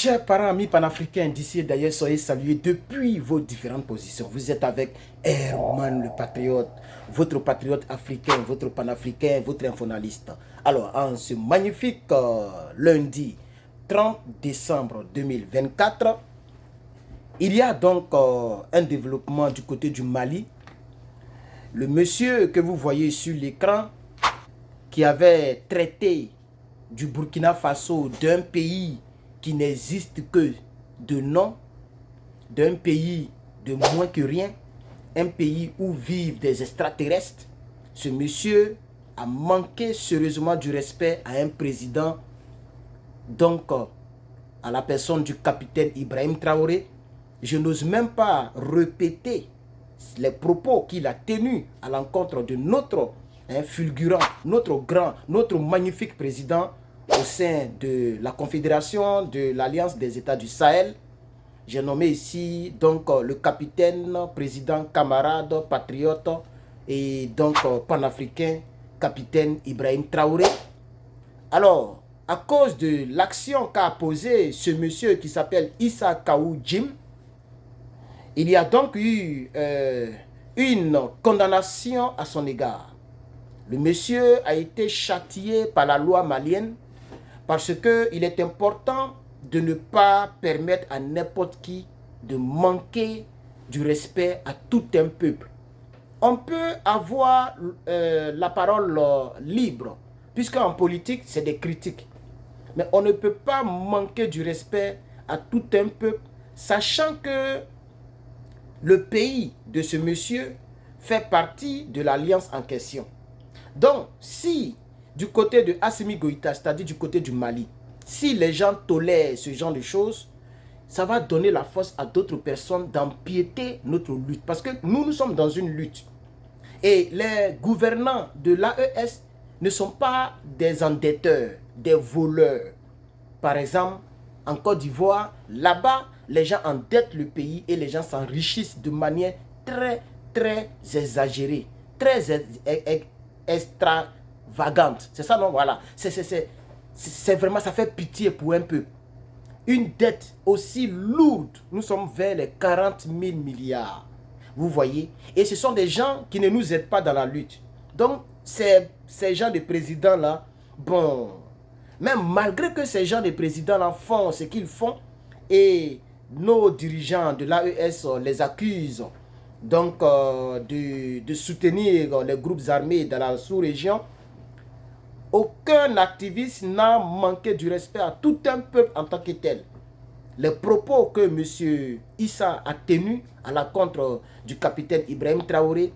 Chers parents, amis panafricains d'ici et d'ailleurs, soyez salués depuis vos différentes positions. Vous êtes avec Herman le patriote, votre patriote africain, votre panafricain, votre infonaliste. Alors, en ce magnifique lundi 30 décembre 2024, il y a donc un développement du côté du Mali. Le monsieur que vous voyez sur l'écran, qui avait traité du Burkina Faso d'un pays qui n'existe que de nom, d'un pays de moins que rien, un pays où vivent des extraterrestres. Ce monsieur a manqué sérieusement du respect à un président, donc à la personne du capitaine Ibrahim Traoré. Je n'ose même pas répéter les propos qu'il a tenus à l'encontre de notre fulgurant, notre grand, notre magnifique président au sein de la Confédération de l'Alliance des États du Sahel. J'ai nommé ici donc le capitaine, président, camarade, patriote et donc panafricain, capitaine Ibrahim Traoré. Alors, à cause de l'action qu'a posée ce monsieur qui s'appelle Issa Kaou Jim, il y a donc eu une condamnation à son égard. Le monsieur a été châtié par la loi malienne parce qu'il est important de ne pas permettre à n'importe qui de manquer du respect à tout un peuple. On peut avoir la parole libre, puisqu'en politique, c'est des critiques. Mais on ne peut pas manquer du respect à tout un peuple, sachant que le pays de ce monsieur fait partie de l'alliance en question. Donc, si du côté de Assimi Goïta, c'est-à-dire du côté du Mali, si les gens tolèrent ce genre de choses, ça va donner la force à d'autres personnes d'empiéter notre lutte. Parce que nous sommes dans une lutte. Et les gouvernants de l'AES ne sont pas des endetteurs, des voleurs. Par exemple, en Côte d'Ivoire, là-bas, les gens endettent le pays et les gens s'enrichissent de manière très exagérée, très extravagante. C'est ça, non? Voilà. C'est vraiment, ça fait pitié pour un peuple. Une dette aussi lourde, nous sommes vers les 40 000 milliards. Vous voyez? Et ce sont des gens qui ne nous aident pas dans la lutte. Donc, ces gens de présidents-là, bon, même malgré que ces gens de présidents-là font ce qu'ils font, et nos dirigeants de l'AES les accusent donc de soutenir les groupes armés dans la sous-région, aucun activiste n'a manqué du respect à tout un peuple en tant que tel. Les propos que M. Issa a tenus à l'encontre du capitaine Ibrahim Traoré,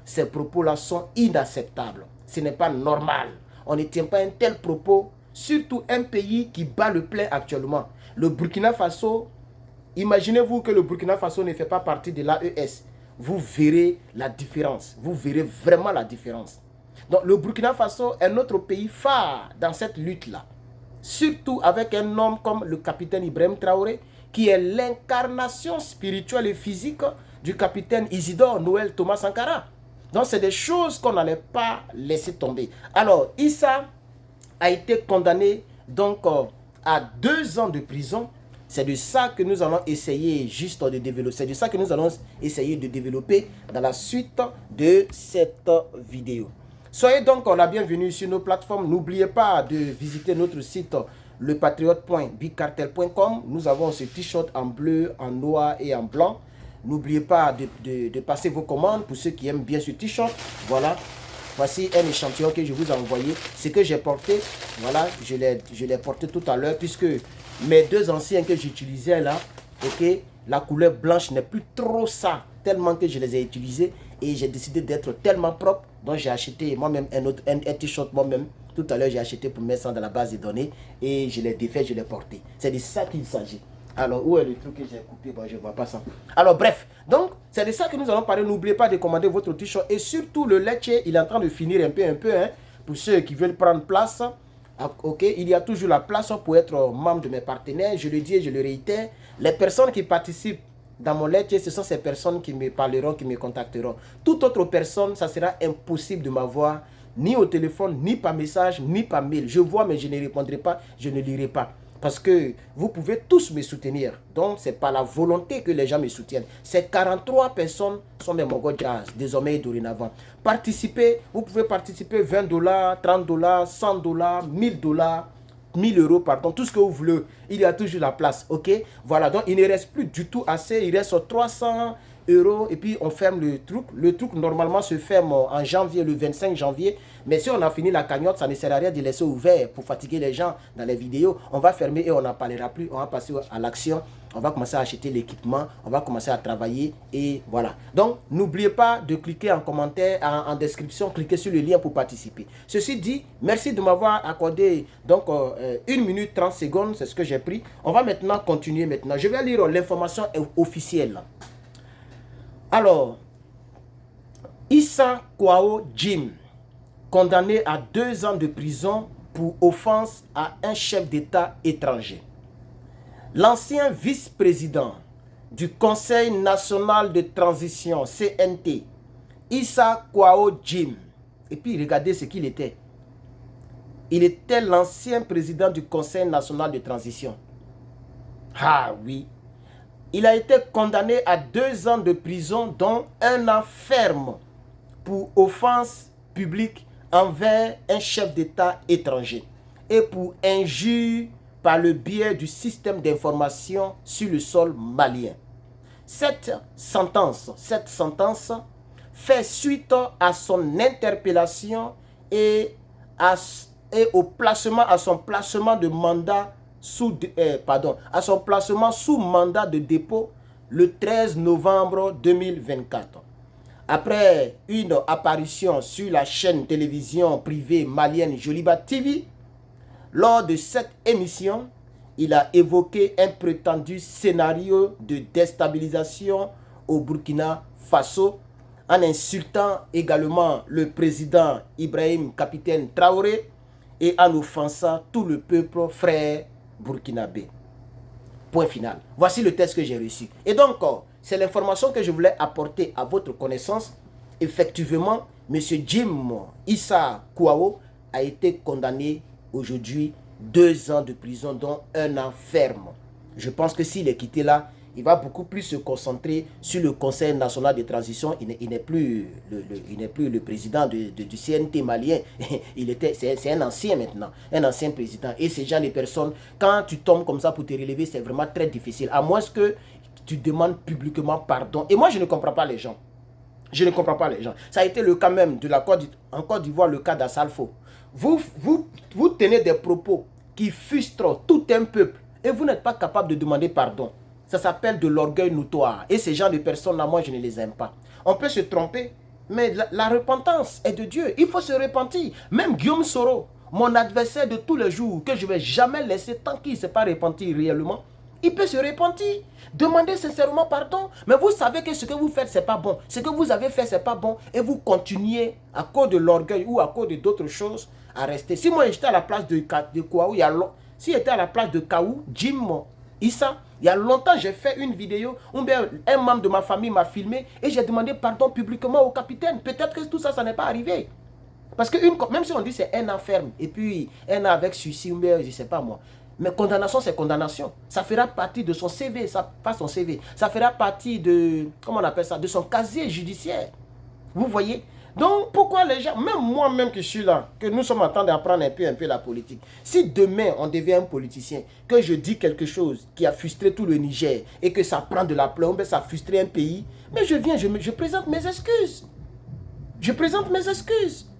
ces propos-là sont inacceptables. Ce n'est pas normal. On ne tient pas un tel propos, surtout un pays qui bat le plein actuellement. Le Burkina Faso, imaginez-vous que le Burkina Faso ne fait pas partie de l'AES. Vous verrez la différence. Vous verrez vraiment la différence. Donc le Burkina Faso est notre pays phare dans cette lutte-là. Surtout avec un homme comme le capitaine Ibrahim Traoré, qui est l'incarnation spirituelle et physique du capitaine Isidore Noël Thomas Sankara. Donc c'est des choses qu'on n'allait pas laisser tomber. Alors Issa a été condamné donc à 2 ans de prison. C'est de ça que nous allons essayer juste de développer. C'est de ça que nous allons essayer de développer dans la suite de cette vidéo. Soyez donc la bienvenue sur nos plateformes. N'oubliez pas de visiter notre site lepatriote.bigcartel.com. Nous avons ce t-shirt en bleu, en noir et en blanc. N'oubliez pas de passer vos commandes pour ceux qui aiment bien ce t-shirt. Voilà. Voici un échantillon que je vous ai envoyé. Ce que j'ai porté, voilà, je l'ai porté tout à l'heure puisque mes 2 anciens que j'utilisais là, ok, la couleur blanche n'est plus trop ça, tellement que je les ai utilisés et j'ai décidé d'être tellement propre. Donc j'ai acheté moi-même un t-shirt moi-même. Tout à l'heure j'ai acheté pour mettre ça dans la base de données et je l'ai défait, je l'ai porté. C'est de ça qu'il s'agit. Alors où est le truc que j'ai coupé? Bon, je ne vois pas ça. Alors bref, donc c'est de ça que nous allons parler. N'oubliez pas de commander votre t-shirt et surtout le laitier, il est en train de finir un peu hein, pour ceux qui veulent prendre place. Ok, il y a toujours la place pour être membre de mes partenaires. Je le dis et je le réitère. Les personnes qui participent dans mon laitier, ce sont ces personnes qui me parleront, qui me contacteront. Toute autre personne, ça sera impossible de m'avoir ni au téléphone, ni par message, ni par mail. Je vois, mais je ne répondrai pas, je ne lirai pas. Parce que vous pouvez tous me soutenir. Donc, c'est pas la volonté que les gens me soutiennent. Ces 43 personnes sont mes Mongo Jazz, désormais et dorénavant. Participez, vous pouvez participer 20 $, 30 $, 100 $, 1000 $, 1000 euros, pardon, tout ce que vous voulez. Il y a toujours la place, ok? Voilà, donc il ne reste plus du tout assez. Il reste 300 euros et puis on ferme le truc. Le truc normalement se ferme en janvier, le 25 janvier. Mais si on a fini la cagnotte, ça ne sert à rien de laisser ouvert pour fatiguer les gens dans les vidéos. On va fermer et on n'en parlera plus. On va passer à l'action. On va commencer à acheter l'équipement. On va commencer à travailler et voilà. Donc, n'oubliez pas de cliquer en commentaire, en description. Cliquez sur le lien pour participer. Ceci dit, merci de m'avoir accordé donc 1 minute 30 secondes. C'est ce que j'ai pris. On va maintenant continuer maintenant. Je vais lire l'information officielle. Alors, Issa Kwao Jim, condamné à 2 ans de prison pour offense à un chef d'État étranger. L'ancien vice-président du Conseil national de transition, CNT, Issa Kwao Jim, et puis regardez ce qu'il était. Il était l'ancien président du Conseil national de transition. Ah oui. Il a été condamné à 2 ans de prison, dont 1 an ferme pour offense publique envers un chef d'État étranger et pour injure par le biais du système d'information sur le sol malien. Cette sentence fait suite à son interpellation et à son placement de mandat à son placement sous mandat de dépôt le 13 novembre 2024. Après une apparition sur la chaîne télévision privée malienne Joliba TV, lors de cette émission, il a évoqué un prétendu scénario de déstabilisation au Burkina Faso en insultant également le président Ibrahim Capitaine Traoré et en offensant tout le peuple frère burkinabé. Point final. Voici le texte que j'ai reçu. Et donc, c'est l'information que je voulais apporter à votre connaissance. Effectivement, M. Jim Issa Kwao a été condamné aujourd'hui 2 ans de prison, dont 1 an ferme. Je pense que s'il est quitté là, il va beaucoup plus se concentrer sur le Conseil national de transition. Il n'est plus le président du CNT malien. C'est un ancien maintenant, un ancien président. Et ces gens de personnes, quand tu tombes comme ça pour te relever, c'est vraiment très difficile. À moins que tu demandes publiquement pardon. Et moi, je ne comprends pas les gens. Je ne comprends pas les gens. Ça a été le cas même en Côte d'Ivoire, le cas d'Assalfo. Vous tenez des propos qui frustrent tout un peuple et vous n'êtes pas capable de demander pardon. Ça s'appelle de l'orgueil notoire. Et ces gens de personnes-là, moi, je ne les aime pas. On peut se tromper, mais la repentance est de Dieu. Il faut se repentir. Même Guillaume Soro, mon adversaire de tous les jours, que je ne vais jamais laisser tant qu'il ne s'est pas repenti réellement, il peut se repentir, demander sincèrement pardon. Mais vous savez que ce que vous faites, ce n'est pas bon. Ce que vous avez fait, ce n'est pas bon. Et vous continuez, à cause de l'orgueil ou à cause d'autres choses, à rester. Si moi, j'étais à la place de Kwaou, si j'étais à la place de Kaou, Jim, Issa, il y a longtemps, j'ai fait une vidéo où un membre de ma famille m'a filmé et j'ai demandé pardon publiquement au capitaine. Peut-être que tout ça, ça n'est pas arrivé. Parce que même si on dit c'est 1 an ferme et puis 1 an avec suicide, je ne sais pas moi. Mais condamnation, c'est condamnation. Ça fera partie de son CV, pas son CV. Ça fera partie de, comment on appelle ça, de son casier judiciaire. Vous voyez? Donc, pourquoi les gens, même moi-même qui suis là, que nous sommes en train d'apprendre un peu la politique. Si demain, on devient un politicien, que je dis quelque chose qui a frustré tout le Niger et que ça prend de la plombe, ça a frustré un pays, mais je viens, je présente mes excuses. Je présente mes excuses.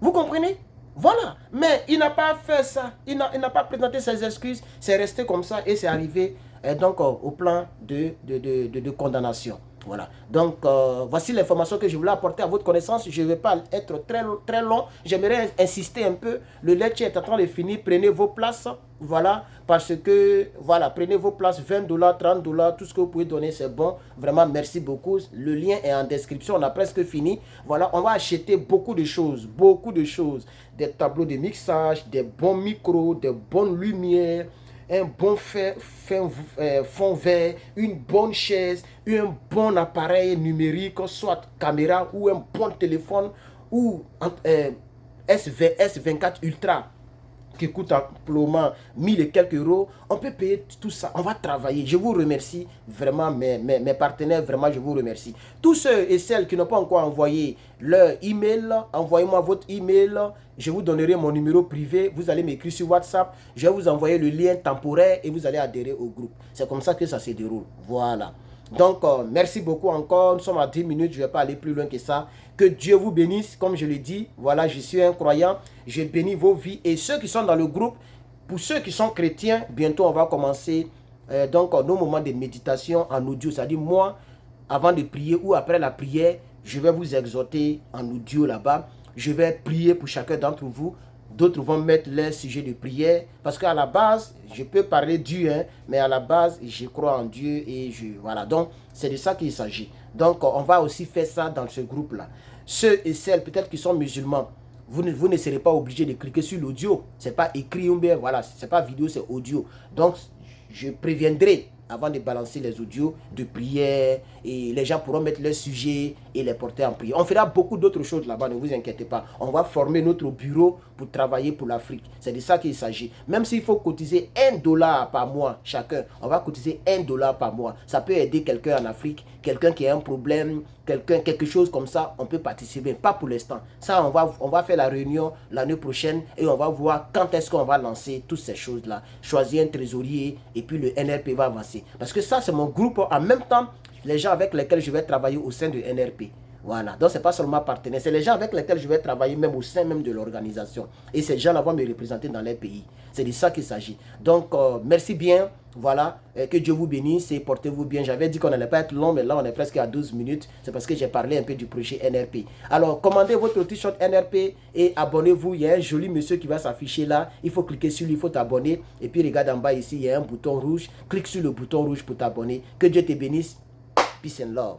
Vous comprenez? Voilà. Mais il n'a pas fait ça. Il n'a pas présenté ses excuses. C'est resté comme ça et c'est arrivé donc au plan de condamnation. Voilà. Donc, voici l'information que je voulais apporter à votre connaissance. Je ne vais pas être très long. J'aimerais insister un peu. Le lecture est en train de finir. Prenez vos places. Voilà. Parce que, voilà, prenez vos places. 20 $, 30 $. Tout ce que vous pouvez donner, c'est bon. Vraiment, merci beaucoup. Le lien est en description. On a presque fini. Voilà. On va acheter beaucoup de choses. Beaucoup de choses. Des tableaux de mixage, des bons micros, des bonnes lumières, un bon fond vert, une bonne chaise, un bon appareil numérique, soit caméra ou un bon téléphone ou S24 Ultra. qui coûte amplement 1000 et quelques euros, on peut payer tout ça. On va travailler. Je vous remercie vraiment, mes partenaires, vraiment, je vous remercie. Tous ceux et celles qui n'ont pas encore envoyé leur email, envoyez-moi votre email. Je vous donnerai mon numéro privé. Vous allez m'écrire sur WhatsApp. Je vais vous envoyer le lien temporaire et vous allez adhérer au groupe. C'est comme ça que ça se déroule. Voilà. Donc, merci beaucoup encore. Nous sommes à 10 minutes. Je ne vais pas aller plus loin que ça. Que Dieu vous bénisse. Comme je l'ai dit, voilà, je suis un croyant. Je bénis vos vies. Et ceux qui sont dans le groupe, pour ceux qui sont chrétiens, bientôt on va commencer nos moments de méditation en audio. C'est-à-dire moi, avant de prier ou après la prière, je vais vous exhorter en audio là-bas. Je vais prier pour chacun d'entre vous. D'autres vont mettre leur sujet de prière. Parce qu'à la base, je peux parler Dieu, hein, mais à la base, je crois en Dieu. Et voilà, donc c'est de ça qu'il s'agit. Donc, on va aussi faire ça dans ce groupe-là. Ceux et celles peut-être qui sont musulmans, vous ne serez pas obligé de cliquer sur l'audio. Ce n'est pas écrit ou bien, voilà, ce n'est pas vidéo, c'est audio. Donc, je préviendrai avant de balancer les audios de prière et les gens pourront mettre leurs sujets et les porter en prière. On fera beaucoup d'autres choses là-bas, ne vous inquiétez pas. On va former notre bureau pour travailler pour l'Afrique. C'est de ça qu'il s'agit. Même s'il faut cotiser $1 par mois chacun, on va cotiser $1 par mois. Ça peut aider quelqu'un en Afrique, quelqu'un qui a un problème, quelque chose comme ça, on peut participer. Pas pour l'instant. Ça, on va faire la réunion l'année prochaine et on va voir quand est-ce qu'on va lancer toutes ces choses-là. Choisir un trésorier et puis le NRP va avancer. Parce que ça, c'est mon groupe. En même temps, les gens avec lesquels je vais travailler au sein de NRP. Voilà. Donc, ce n'est pas seulement partenaire. C'est les gens avec lesquels je vais travailler même au sein même de l'organisation. Et ces gens-là vont me représenter dans les pays. C'est de ça qu'il s'agit. Donc, merci bien. Voilà. Que Dieu vous bénisse et portez-vous bien. J'avais dit qu'on n'allait pas être long, mais là, on est presque à 12 minutes. C'est parce que j'ai parlé un peu du projet NRP. Alors, commandez votre t-shirt NRP et abonnez-vous. Il y a un joli monsieur qui va s'afficher là. Il faut cliquer sur lui, il faut t'abonner. Et puis, regarde en bas ici, il y a un bouton rouge. Clique sur le bouton rouge pour t'abonner. Que Dieu te bénisse. Peace and love.